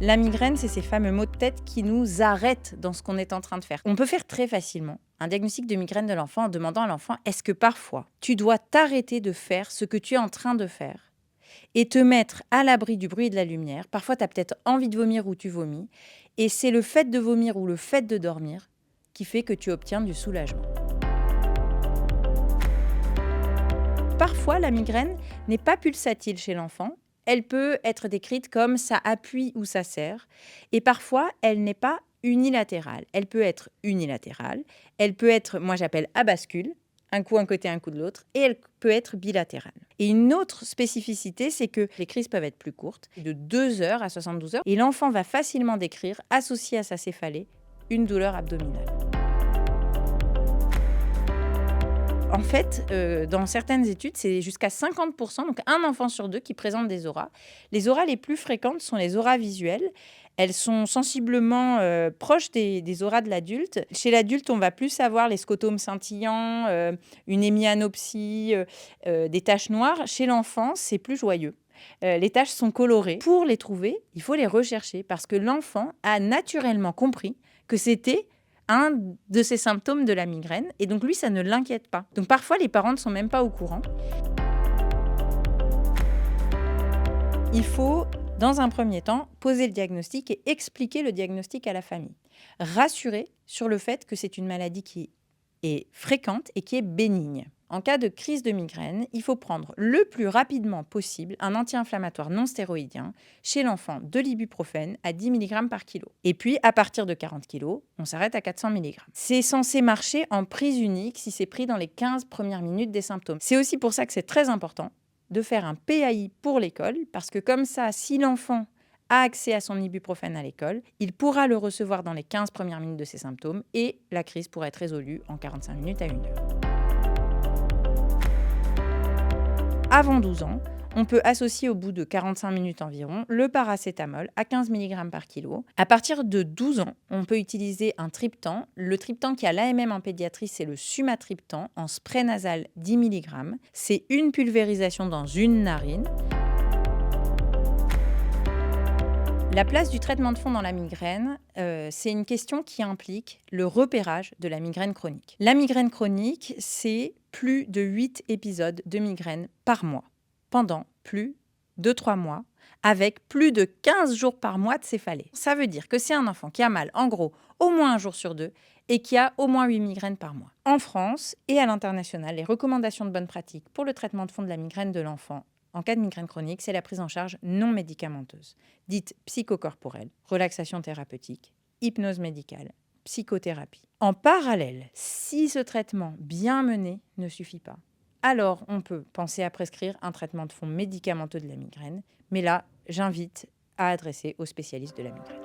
La migraine, c'est ces fameux maux de tête qui nous arrêtent dans ce qu'on est en train de faire. On peut faire très facilement un diagnostic de migraine de l'enfant en demandant à l'enfant est-ce que parfois tu dois t'arrêter de faire ce que tu es en train de faire et te mettre à l'abri du bruit et de la lumière. Parfois, tu as peut-être envie de vomir ou tu vomis. Et c'est le fait de vomir ou le fait de dormir qui fait que tu obtiens du soulagement. Parfois, la migraine n'est pas pulsatile chez l'enfant. Elle peut être décrite comme ça appuie ou ça serre. Et parfois, elle n'est pas unilatérale. Elle peut être unilatérale. Elle peut être, moi j'appelle à bascule, un coup un côté, un coup de l'autre. Et elle peut être bilatérale. Et une autre spécificité, c'est que les crises peuvent être plus courtes, de 2 heures à 72 heures. Et l'enfant va facilement décrire, associé à sa céphalée, une douleur abdominale. En fait, dans certaines études, c'est jusqu'à 50%, donc un enfant sur 2 qui présente des auras. Les auras les plus fréquentes sont les auras visuelles. Elles sont sensiblement proches des auras de l'adulte. Chez l'adulte, on va plus avoir les scotomes scintillants, une hémianopsie, des taches noires. Chez l'enfant, c'est plus joyeux. Les taches sont colorées. Pour les trouver, il faut les rechercher parce que l'enfant a naturellement compris que c'était un de ces symptômes de la migraine. Et donc, lui, ça ne l'inquiète pas. Donc, parfois, les parents ne sont même pas au courant. Il faut, dans un premier temps, poser le diagnostic et expliquer le diagnostic à la famille. Rassurer sur le fait que c'est une maladie qui est fréquente et qui est bénigne. En cas de crise de migraine, il faut prendre le plus rapidement possible un anti-inflammatoire non stéroïdien, chez l'enfant de l'ibuprofène à 10 mg par kilo. Et puis, à partir de 40 kg, on s'arrête à 400 mg. C'est censé marcher en prise unique si c'est pris dans les 15 premières minutes des symptômes. C'est aussi pour ça que c'est très important de faire un PAI pour l'école, parce que comme ça, si l'enfant a accès à son ibuprofène à l'école, il pourra le recevoir dans les 15 premières minutes de ses symptômes et la crise pourra être résolue en 45 minutes à 1 heure. Avant 12 ans, on peut associer au bout de 45 minutes environ le paracétamol à 15 mg par kilo. À partir de 12 ans, on peut utiliser un triptan. Le triptan qui a l'AMM en pédiatrie, c'est le sumatriptan en spray nasal 10 mg. C'est une pulvérisation dans une narine. La place du traitement de fond dans la migraine, c'est une question qui implique le repérage de la migraine chronique. La migraine chronique, c'est plus de 8 épisodes de migraine par mois, pendant plus de 3 mois, avec plus de 15 jours par mois de céphalée. Ça veut dire que c'est un enfant qui a mal, en gros, au moins un jour sur 2 et qui a au moins 8 migraines par mois. En France et à l'international, les recommandations de bonne pratique pour le traitement de fond de la migraine de l'enfant en cas de migraine chronique, c'est la prise en charge non médicamenteuse, dite psychocorporelle, relaxation thérapeutique, hypnose médicale, psychothérapie. En parallèle, si ce traitement bien mené ne suffit pas, alors on peut penser à prescrire un traitement de fond médicamenteux de la migraine, mais là, j'invite à adresser aux spécialistes de la migraine.